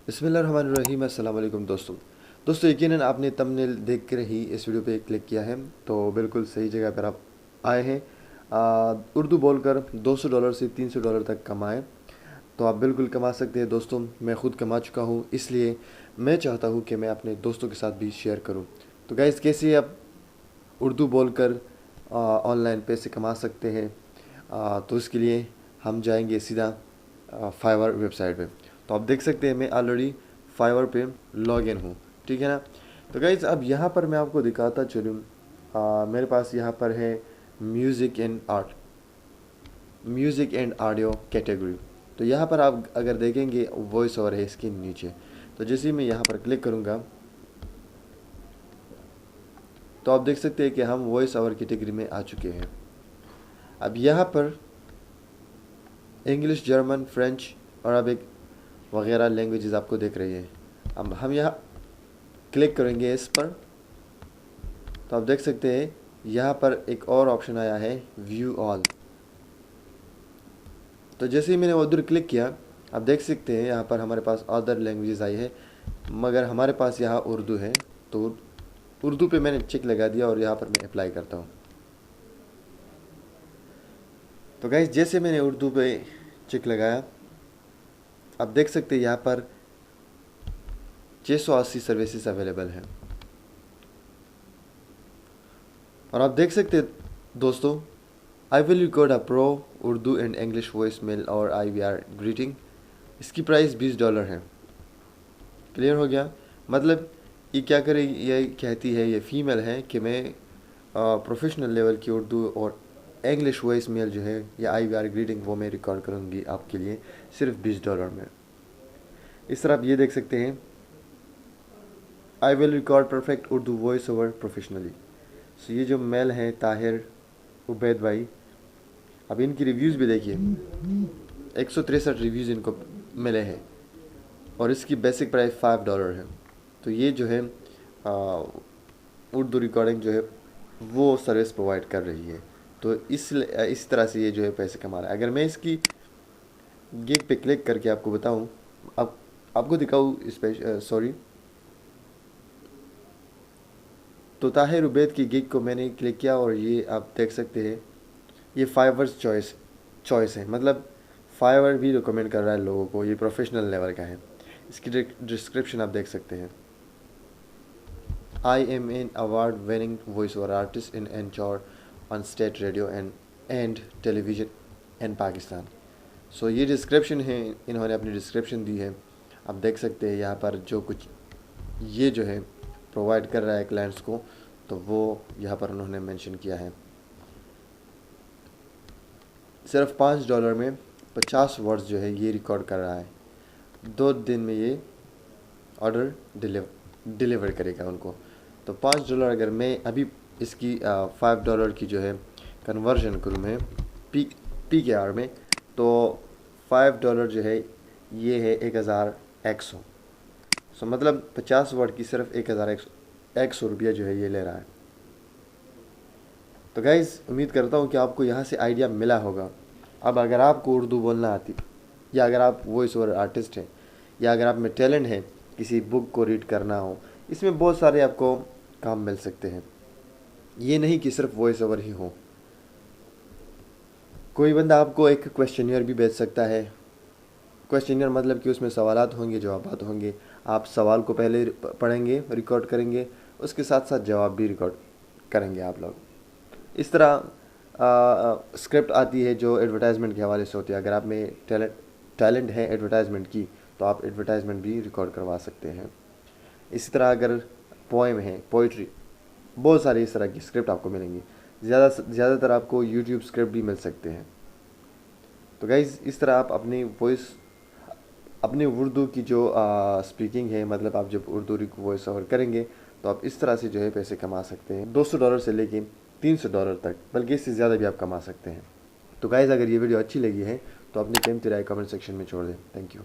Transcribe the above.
बिस्मिल्लाहिर्रहमानिर्रहीम। अस्सलाम वालेकुम दोस्तों यकीनन आपने थंबनेल देख कर ही इस वीडियो पे क्लिक किया है, तो बिल्कुल सही जगह पर आप आए हैं। उर्दू बोलकर $200 से $300 तक कमाएं तो आप बिल्कुल कमा सकते हैं दोस्तों। मैं ख़ुद कमा चुका हूँ, इसलिए मैं चाहता हूँ कि मैं अपने दोस्तों के साथ भी शेयर करूँ। तो गाइस, कैसे आप उर्दू बोलकर ऑनलाइन पैसे कमा सकते हैं, तो इसके लिए हम जाएंगे सीधा फाइवर वेबसाइट पे। तो आप देख सकते हैं मैं ऑलरेडी फाइवर पे लॉग इन हूँ, ठीक है ना। तो गाइज अब यहाँ पर मैं आपको दिखाता चलूँ, मेरे पास यहाँ पर है म्यूज़िक एंड ऑडियो कैटेगरी। तो यहाँ पर आप अगर देखेंगे वॉइस ओवर है इसके नीचे। तो जैसे ही मैं यहाँ पर क्लिक करूँगा तो आप देख सकते हैं कि हम वॉइस ओवर कैटेगरी में आ चुके हैं। अब यहाँ पर इंग्लिश, जर्मन, फ्रेंच और अरबिक वगैरह लैंग्वेजेस आपको दिख रही है। अब हम यहाँ क्लिक करेंगे इस पर, तो आप देख सकते हैं यहाँ पर एक और ऑप्शन आया है व्यू ऑल। तो जैसे ही मैंने उधर क्लिक किया, आप देख सकते हैं यहाँ पर हमारे पास अदर लैंग्वेजेस आई है, मगर हमारे पास यहाँ उर्दू है। तो उर्दू पे मैंने चेक लगा दिया और यहाँ पर मैं अप्लाई करता हूँ। तो गाइस, जैसे मैंने उर्दू पे चेक लगाया, आप देख सकते हैं यहाँ पर 680 सर्विसेज अवेलेबल हैं। और आप देख सकते हैं दोस्तों, I will record a pro Urdu and English voice mail और IVR ग्रीटिंग। इसकी प्राइस $20 है। क्लियर हो गया? मतलब ये क्या करेगी, ये कहती है, ये फीमेल है कि मैं प्रोफेशनल लेवल की उर्दू और इंग्लिश वॉइस मेल जो है या IVR ग्रीटिंग वो मैं रिकॉर्ड करूँगी आपके लिए सिर्फ $20 में। इस तरह आप ये देख सकते हैं, I will record perfect Urdu voice over professionally. So ये जो मेल है ताहिर उबैद भाई, अब इनकी रिव्यूज़ भी देखिए, 163 रिव्यूज़ इनको मिले हैं और इसकी बेसिक प्राइस $5 है। तो ये जो है उर्दू रिकॉर्डिंग जो है वो सर्विस प्रोवाइड कर रही है। तो इस तरह से ये जो है पैसे कमा रहा है। अगर मैं इसकी गिग पे क्लिक करके आपको बताऊं, अब आपको दिखाऊँ तो ताहिर उबैद की गिग को मैंने क्लिक किया और ये आप देख सकते हैं ये फाइवर्स चॉइस है। मतलब फाइवर भी रिकमेंड कर रहा है लोगों को, ये प्रोफेशनल लेवल का है। इसकी डिस्क्रिप्शन आप देख सकते हैं, I am an award winning voice over artist in anchor on state radio and television in Pakistan. So ये डिस्क्रिप्शन है, इन्होंने अपनी डिस्क्रिप्शन दी है। आप देख सकते हैं यहाँ पर जो कुछ ये जो है प्रोवाइड कर रहा है क्लाइंट्स को, तो वो यहाँ पर उन्होंने मेंशन किया है। सिर्फ $5 में 50 वर्ड्स जो है ये रिकॉर्ड कर रहा है। 2 दिन में ये ऑर्डर डिलीवर करेगा उनको। तो $5 अगर मैं अभी इसकी $5 की जो है कन्वर्जन करूँ मैं PKR में, तो $5 जो है ये है 1100। सो मतलब 50 वर्ड की सिर्फ 1100 रुपया जो है ये ले रहा है। तो गाइज़, उम्मीद करता हूँ कि आपको यहाँ से आइडिया मिला होगा। अब अगर आपको उर्दू बोलना आती, या अगर आप वॉइस ओवर आर्टिस्ट हैं, या अगर आप में टैलेंट है किसी बुक को रीड करना हो, इसमें बहुत सारे आपको काम मिल सकते हैं। ये नहीं कि सिर्फ वॉइस ओवर ही हो। कोई बंदा आपको एक क्वेश्चनियर भी भेज सकता है। क्वेश्चनियर मतलब कि उसमें सवालात होंगे, जवाबात होंगे। आप सवाल को पहले पढ़ेंगे, रिकॉर्ड करेंगे, उसके साथ साथ जवाब भी रिकॉर्ड करेंगे आप लोग। इस तरह स्क्रिप्ट आती है जो एडवर्टाइजमेंट के हवाले से होती है। अगर आप में टैलेंट है एडवर्टाइजमेंट की, तो आप एडवर्टाइजमेंट भी रिकॉर्ड करवा सकते हैं। इसी तरह अगर पोएम है, पोइट्री, बहुत सारी इस तरह की स्क्रिप्ट आपको मिलेंगी। ज़्यादातर आपको यूट्यूब स्क्रिप्ट भी मिल सकते हैं। तो गाइज़, इस तरह आप अपनी उर्दू की जो स्पीकिंग है, मतलब आप जब उर्दू वॉइस ओवर करेंगे तो आप इस तरह से जो है पैसे कमा सकते हैं। $200 से लेके $300 तक, बल्कि इससे ज़्यादा भी आप कमा सकते हैं। तो गाइज़, अगर ये वीडियो अच्छी लगी है तो अपनी कीमती राय कमेंट सेक्शन में छोड़ दें। Thank you.